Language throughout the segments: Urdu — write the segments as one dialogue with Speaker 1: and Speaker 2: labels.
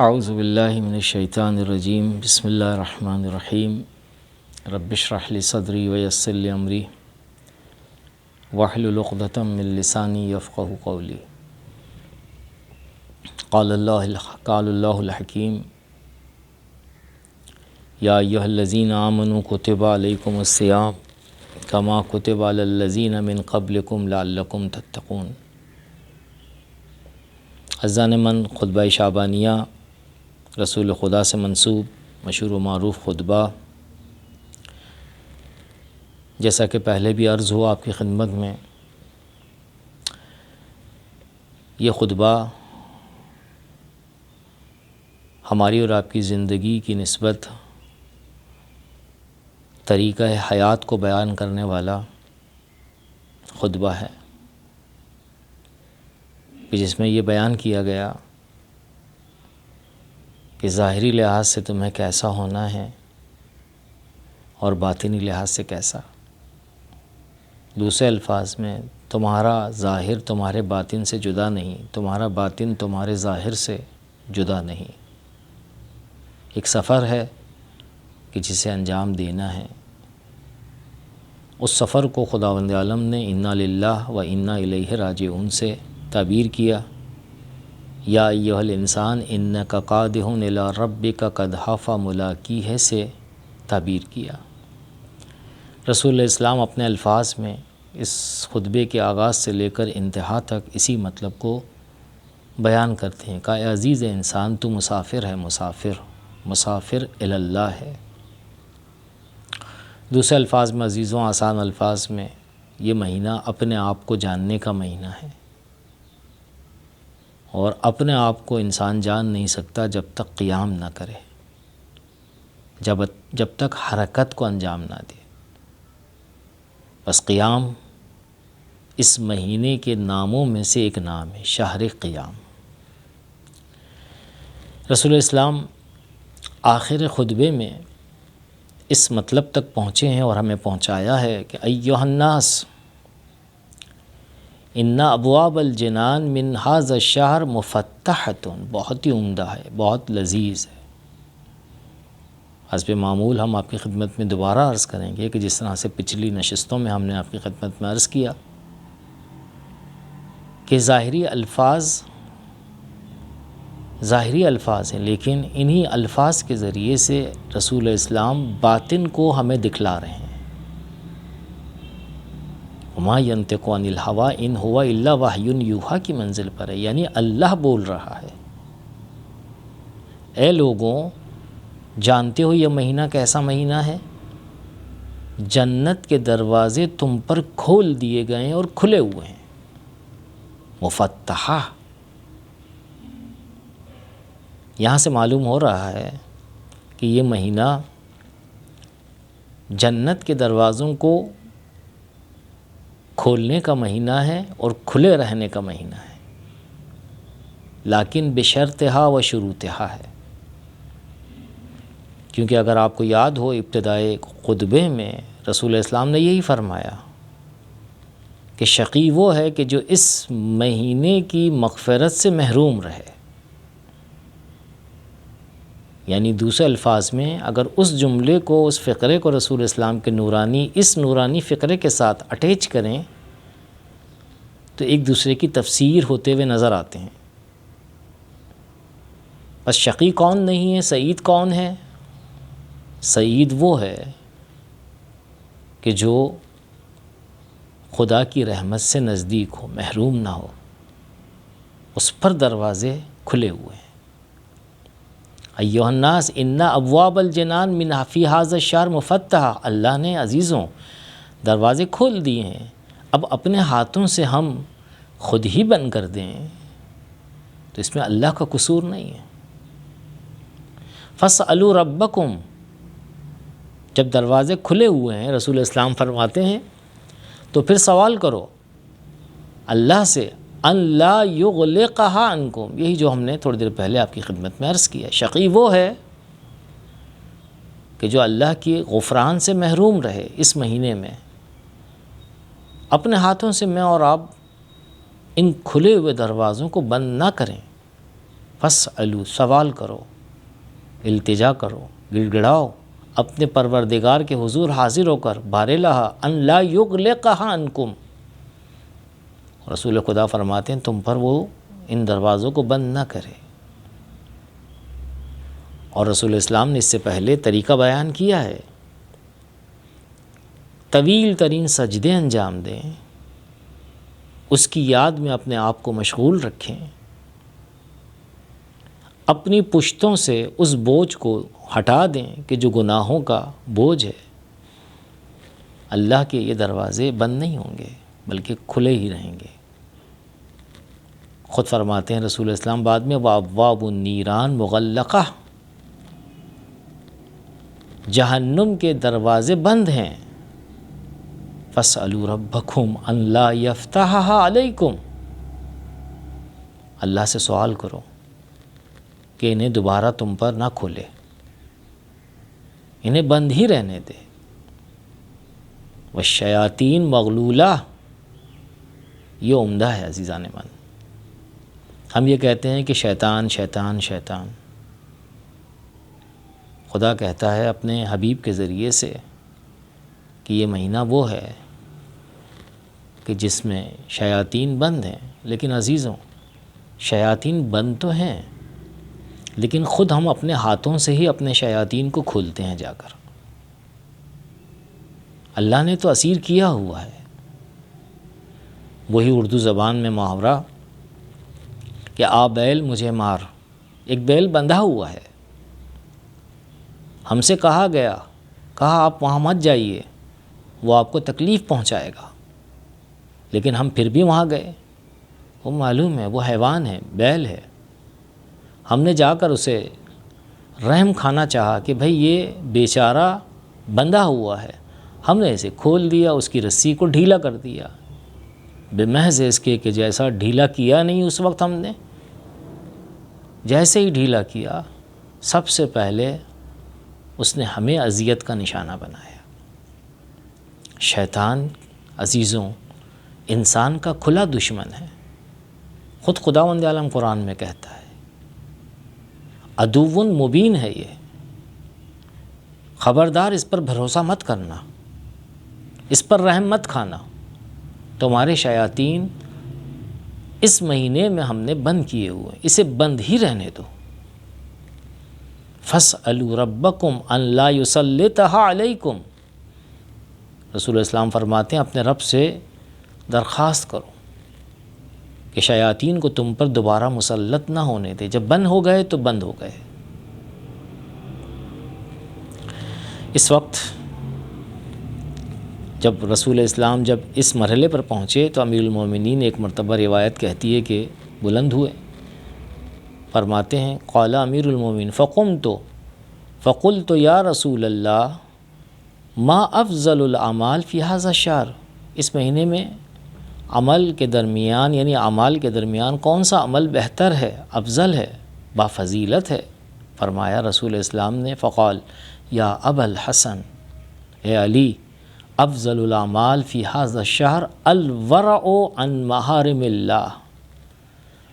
Speaker 1: اعوذ باللہ من الشیطان الرجیم بسم اللہ الرحمن الرحیم رب اشرح لی صدری ویسر لی امری واحلل عقدۃ من لسانی یفقہوا قولی قال اللہ الحکیم یا ایھا الذین آمنوا کتب علیکم الصیام کما کتب علی الذین من قبلکم لعلکم تتقون۔ عزیزان من، خطبہ شعبانیہ رسول خدا سے منسوب مشہور و معروف خطبہ، جیسا کہ پہلے بھی عرض ہوا آپ کی خدمت میں، یہ خطبہ ہماری اور آپ کی زندگی کی نسبت طریقہ حیات کو بیان کرنے والا خطبہ ہے، جس میں یہ بیان کیا گیا کہ ظاہری لحاظ سے تمہیں کیسا ہونا ہے اور باطنی لحاظ سے کیسا۔ دوسرے الفاظ میں تمہارا ظاہر تمہارے باطن سے جدا نہیں، تمہارا باطن تمہارے ظاہر سے جدا نہیں۔ ایک سفر ہے کہ جسے انجام دینا ہے۔ اس سفر کو خداوند عالم نے انا للہ و انا الیہ راجعون سے تعبیر کیا۔ یا ایھا الانسان انک قادح الی ربک قدحف ملاقیہ سے تعبیر کیا۔ رسول اسلام اپنے الفاظ میں اس خطبے کے آغاز سے لے کر انتہا تک اسی مطلب کو بیان کرتے ہیں کہ اے عزیز انسان، تو مسافر ہے، مسافر الی اللہ ہے۔ دوسرے الفاظ میں، عزیزوں آسان الفاظ میں، یہ مہینہ اپنے آپ کو جاننے کا مہینہ ہے، اور اپنے آپ کو انسان جان نہیں سکتا جب تک قیام نہ کرے، جب تک حرکت کو انجام نہ دے۔ بس قیام اس مہینے کے ناموں میں سے ایک نام ہے، شہر قیام۔ رسول اسلام آخر خطبے میں اس مطلب تک پہنچے ہیں اور ہمیں پہنچایا ہے کہ ایھا الناس ان ابواب الجنان من ھذا الشہر مفتحۃ، بہت ہی عمدہ ہے، بہت لذیذ ہے۔ حسب معمول ہم آپ کی خدمت میں دوبارہ عرض کریں گے کہ جس طرح سے پچھلی نشستوں میں ہم نے آپ کی خدمت میں عرض کیا کہ ظاہری الفاظ ہیں، لیکن انہی الفاظ کے ذریعے سے رسول اسلام باطن کو ہمیں دکھلا رہے ہیں۔ وما ینطق عن الہوی ان ہوا الا وحی یوحی کی منزل پر ہے، یعنی اللہ بول رہا ہے۔ اے لوگوں، جانتے ہو یہ مہینہ کیسا مہینہ ہے؟ جنت کے دروازے تم پر کھول دیے گئے ہیں اور کھلے ہوئے ہیں، مفتحہ۔ یہاں سے معلوم ہو رہا ہے کہ یہ مہینہ جنت کے دروازوں کو کھولنے کا مہینہ ہے اور کھلے رہنے کا مہینہ ہے، لیکن بشرطہا و شروطہا ہے۔ کیونکہ اگر آپ کو یاد ہو، ابتدائے خطبے میں رسول اسلام نے یہی فرمایا کہ شقی وہ ہے کہ جو اس مہینے کی مغفرت سے محروم رہے۔ یعنی دوسرے الفاظ میں اگر اس جملے کو، اس فقرے کو رسول اسلام کے اس نورانی فقرے کے ساتھ اٹیچ کریں تو ایک دوسرے کی تفسیر ہوتے ہوئے نظر آتے ہیں۔ بس شقی کون نہیں ہے، سعید کون ہے؟ سعید وہ ہے کہ جو خدا کی رحمت سے نزدیک ہو، محروم نہ ہو، اس پر دروازے کھلے ہوئے ہیں۔ ایھا الناس ان ابواب الجنان من فی ھذا الشہر مفتحہ، اللہ نے عزیزوں دروازے کھول دیے ہیں۔ اب اپنے ہاتھوں سے ہم خود ہی بند کر دیں تو اس میں اللہ کا قصور نہیں ہے۔ فاسألوا ربکم، جب دروازے کھلے ہوئے ہیں رسول اسلام فرماتے ہیں تو پھر سوال کرو اللہ سے، ان لا یغلقھا عنکم، یہی جو ہم نے تھوڑی دیر پہلے آپ کی خدمت میں عرض کیا۔ شقی وہ ہے کہ جو اللہ کی غفران سے محروم رہے اس مہینے میں۔ اپنے ہاتھوں سے میں اور آپ ان کھلے ہوئے دروازوں کو بند نہ کریں، فاسألوا، سوال کرو، التجا کرو، گڑ گڑاؤ اپنے پروردگار کے حضور حاضر ہو کر، بارلہا ان لا یغلقہا عنکم، رسول خدا فرماتے ہیں تم پر وہ ان دروازوں کو بند نہ کرے۔ اور رسول اسلام نے اس سے پہلے طریقہ بیان کیا ہے، طویل ترین سجدے انجام دیں، اس کی یاد میں اپنے آپ کو مشغول رکھیں، اپنی پشتوں سے اس بوجھ کو ہٹا دیں کہ جو گناہوں کا بوجھ ہے۔ اللہ کے یہ دروازے بند نہیں ہوں گے بلکہ کھلے ہی رہیں گے۔ خود فرماتے ہیں رسول اسلام بعد میں وَأَبْوَابُ النِّيرَانِ مُغَلَّقَةٌ، جہنم کے دروازے بند ہیں، فَاسْأَلُوا رَبَّكُمْ أَنْ لَا يَفْتَحَهَا عَلَيْكُمْ، اللہ سے سوال کرو کہ انہیں دوبارہ تم پر نہ کھولے، انہیں بند ہی رہنے دے۔ وَالشَّيَاطِينَ مَغْلُولَةٌ، یہ عمدہ ہے عزیزان من۔ ہم یہ کہتے ہیں کہ شیطان شیطان شیطان، خدا کہتا ہے اپنے حبیب کے ذریعے سے کہ یہ مہینہ وہ ہے کہ جس میں شیاطین بند ہیں۔ لیکن عزیزوں، شیاطین بند تو ہیں، لیکن خود ہم اپنے ہاتھوں سے ہی اپنے شیاطین کو کھولتے ہیں جا کر۔ اللہ نے تو اسیر کیا ہوا ہے۔ وہی اردو زبان میں محاورہ کہ آ بیل مجھے مار، ایک بیل بندھا ہوا ہے، ہم سے کہا گیا، کہا آپ وہاں مت جائیے، وہ آپ کو تکلیف پہنچائے گا، لیکن ہم پھر بھی وہاں گئے۔ وہ معلوم ہے وہ حیوان ہے، بیل ہے، ہم نے جا کر اسے رحم کھانا چاہا کہ بھئی یہ بیچارہ بندھا ہوا ہے، ہم نے اسے کھول دیا، اس کی رسی کو ڈھیلا کر دیا، بمحض اس کے کہ جیسا ڈھیلا کیا نہیں اس وقت ہم نے، جیسے ہی ڈھیلا کیا سب سے پہلے اس نے ہمیں اذیت کا نشانہ بنایا۔ شیطان عزیزوں انسان کا کھلا دشمن ہے، خود خداوند عالم قرآن میں کہتا ہے عدو مبین ہے یہ، خبردار اس پر بھروسہ مت کرنا، اس پر رحم مت کھانا، تمہارے شیاطین اس مہینے میں ہم نے بند کیے ہوئے، اسے بند ہی رہنے دو۔ فَاسْأَلُوا رَبَّكُمْ أَنْ لَا يُسَلِّطَهَا عَلَيْكُمْ، رسول اسلام فرماتے ہیں اپنے رب سے درخواست کرو کہ شیاطین کو تم پر دوبارہ مسلط نہ ہونے دے، جب بند ہو گئے تو بند ہو گئے۔ اس وقت جب رسول اسلام جب اس مرحلے پر پہنچے تو امیر المومنین ایک مرتبہ روایت کہتی ہے کہ بلند ہوئے، فرماتے ہیں قال امیر المومنین فقلت یا رسول اللہ ما افضل الاعمال فی ھذا الشہر، اس مہینے میں عمل کے درمیان یعنی اعمال کے درمیان کون سا عمل بہتر ہے، افضل ہے، بافضیلت ہے؟ فرمایا رسول اسلام نے فقال یا ابا الحسن، اے علی، افضل الاعمال فی ھذا الشہر الورع عن محارم اللہ،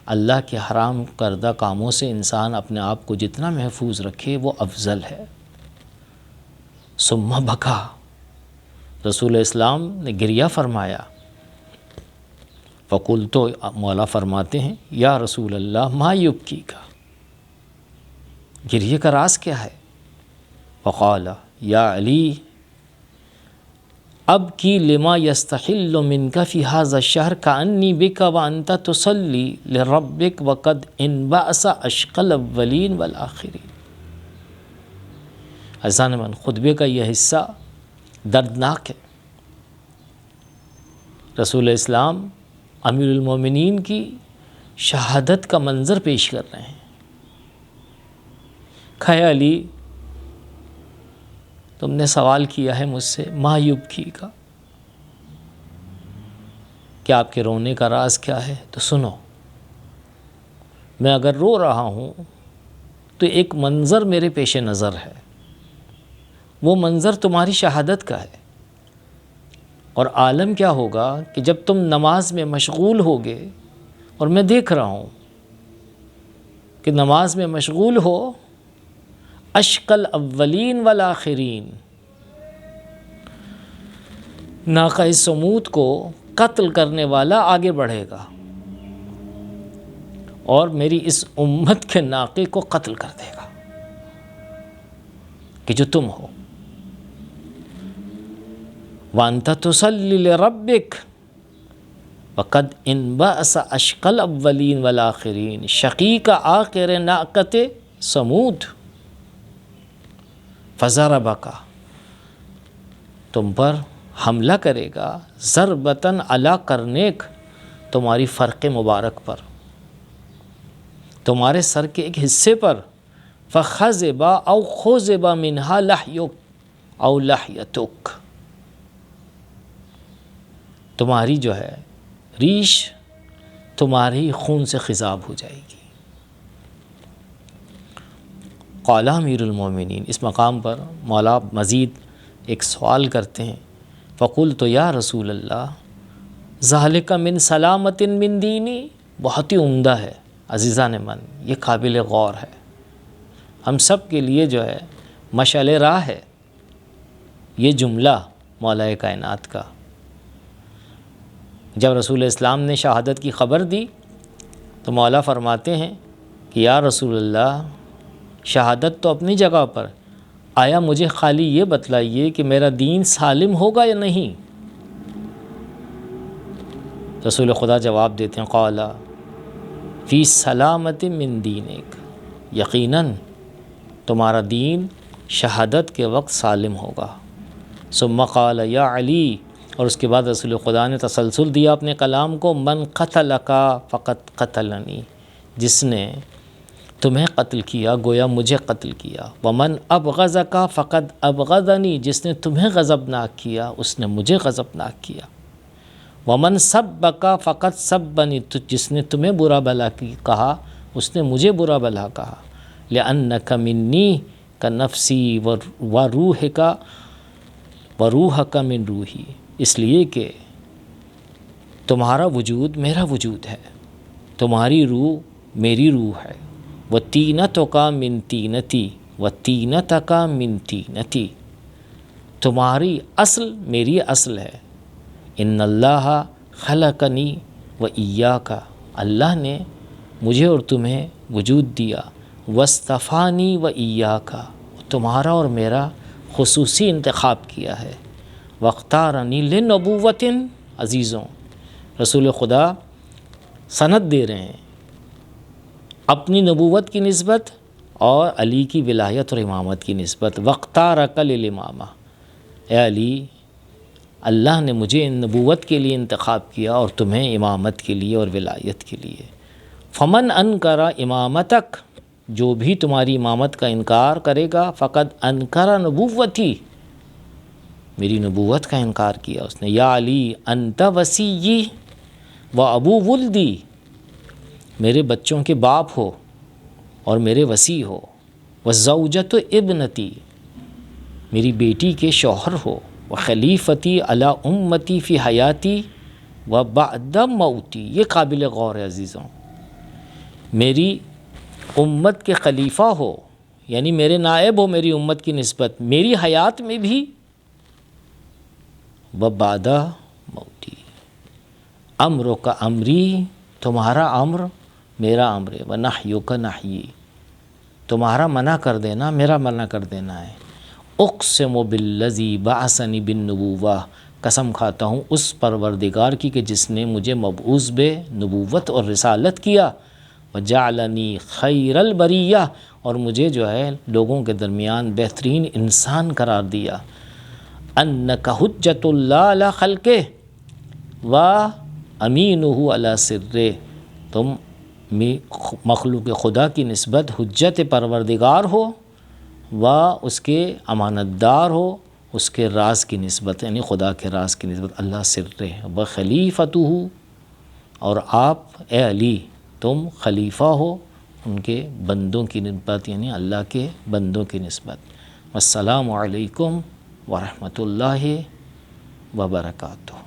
Speaker 1: اللہ کے حرام کردہ کاموں سے انسان اپنے آپ کو جتنا محفوظ رکھے وہ افضل ہے۔ ثم بکا، رسول اسلام نے گریہ فرمایا۔ فقلت، مولا فرماتے ہیں یا رسول اللہ ما یبکی کا، گریہ کا راز کیا ہے؟ فقال یا علی اب کی لما یستحل منک فی ھذا الشہر کانی بک وانت تصلی لربک وقد انبعث اشقى الاولین والآخرین۔ عزیزان من، خطبے کا یہ حصہ دردناک ہے۔ رسول اسلام امیر المومنین کی شہادت کا منظر پیش کر رہے ہیں۔ کہا علی تم نے سوال کیا ہے مجھ سے ما یبکی کا، کہ آپ کے رونے کا راز کیا ہے؟ تو سنو، میں اگر رو رہا ہوں تو ایک منظر میرے پیش نظر ہے، وہ منظر تمہاری شہادت کا ہے، اور عالم کیا ہوگا کہ جب تم نماز میں مشغول ہوگے اور میں دیکھ رہا ہوں کہ نماز میں مشغول ہو، اشقل اولین والآخرین، ناقہ سمود کو قتل کرنے والا آگے بڑھے گا اور میری اس امت کے ناقے کو قتل کر دے گا کہ جو تم ہو۔ وَأَنْتَ تُصَلِّ لِرَبِّكَ وَقَدْ انبعث اشقى الاولین والآخرین، شقی کا آخر ناقت سمود، فضربک، تم پر حملہ کرے گا، ضربتاً علی قرنیک، تمہاری فرق مبارک پر، تمہارے سر کے ایک حصے پر، فخذب او خذب منہا لحیک او لحیتک، تمہاری جو ہے ریش تمہاری خون سے خضاب ہو جائے گی۔ قال امیر المومنین، اس مقام پر مولا مزید ایک سوال کرتے ہیں، فقلت یا رسول اللہ ذالک من سلامت من دینی، بہت ہی عمدہ ہے عزیزان من، یہ قابل غور ہے، ہم سب کے لیے جو ہے مشعل راہ ہے یہ جملہ مولا کائنات کا۔ جب رسول اسلام نے شہادت کی خبر دی تو مولا فرماتے ہیں کہ یا رسول اللہ شہادت تو اپنی جگہ پر، آیا مجھے خالی یہ بتلائیے کہ میرا دین سالم ہوگا یا نہیں؟ رسول خدا جواب دیتے ہیں، قال فی سلامت من دینک، یقیناً تمہارا دین شہادت کے وقت سالم ہوگا۔ ثم قال یا علی، اور اس کے بعد رسول خدا نے تسلسل دیا اپنے کلام کو، من قتلک فقد قتلنی، جس نے تمہیں قتل کیا گویا مجھے قتل کیا، ومن ابغضک فقد ابغضنی، جس نے تمہیں غضبناک کیا اس نے مجھے غضبناک کیا، ومن سبک فقد سبنی، جس نے تمہیں برا بھلا کہا اس نے مجھے برا بھلا کہا، لأنک منی کنفسی وروحک وروحک من روحی، اس لیے کہ تمہارا وجود میرا وجود ہے، تمہاری روح میری روح ہے، وَتِینَتُکَ مِن تِینَتِی وَتِینَتَکَ مِن تِینَتِی، تمہاری اصل میری اصل ہے، ان اللہ خلقنی وَإِیَّاکَ، اللہ نے مجھے اور تمہیں وجود دیا، وَاصْطَفَانِی وَإِیَّاکَ، تمہارا اور میرا خصوصی انتخاب کیا ہے، وَاخْتَارَنِی لِنُبُوَّةٍ، عزیزوں رسول خدا سند دے رہے ہیں اپنی نبوت کی نسبت اور علی کی ولایت اور امامت کی نسبت، وَاخْتَارَکَ لِلْإِمَامَةِ، اے علی اللہ نے مجھے نبوت کے لیے انتخاب کیا اور تمہیں امامت کے لیے اور ولایت کے لیے، فمن انکر امامتک، جو بھی تمہاری امامت کا انکار کرے گا، فقد انکر نبوتی، میری نبوت کا انکار کیا اس نے، یا علی انت وصیی و ابو ولدی، میرے بچوں کے باپ ہو اور میرے وصی ہو، وزوجۃ ابنتی، میری بیٹی کے شوہر ہو، وخلیفتی علی امتی فی حیاتی و بعد موتی، یہ قابل غور ہے عزیزوں، میری امت کے خلیفہ ہو یعنی میرے نائب ہو میری امت کی نسبت، میری حیات میں بھی وبعد موتی، امر کا امری، تمہارا امر میرا امر ہے، ونحیو کا نحیی، تمہارا منع کر دینا میرا منع کر دینا ہے، اقسم بالذی بعثنی بالنبوہ، قسم کھاتا ہوں اس پروردگار کی کہ جس نے مجھے مبعوث بے نبوت اور رسالت کیا، وجعلنی خیر البریہ، اور مجھے جو ہے لوگوں کے درمیان بہترین انسان قرار دیا، انک حجت اللہ علی خلقہ و امینہ علی سرہ، تم مخلوق خدا کی نسبت حجت پروردگار ہو و اس کے امانت دار ہو اس کے راز کی نسبت، یعنی خدا کے راز کی نسبت، اللہ سرہ و خلیفتہ، اور آپ اے علی تم خلیفہ ہو ان کے بندوں کی نسبت، یعنی اللہ کے بندوں کی نسبت۔ والسلام علیکم ورحمۃ اللہ وبرکاتہ۔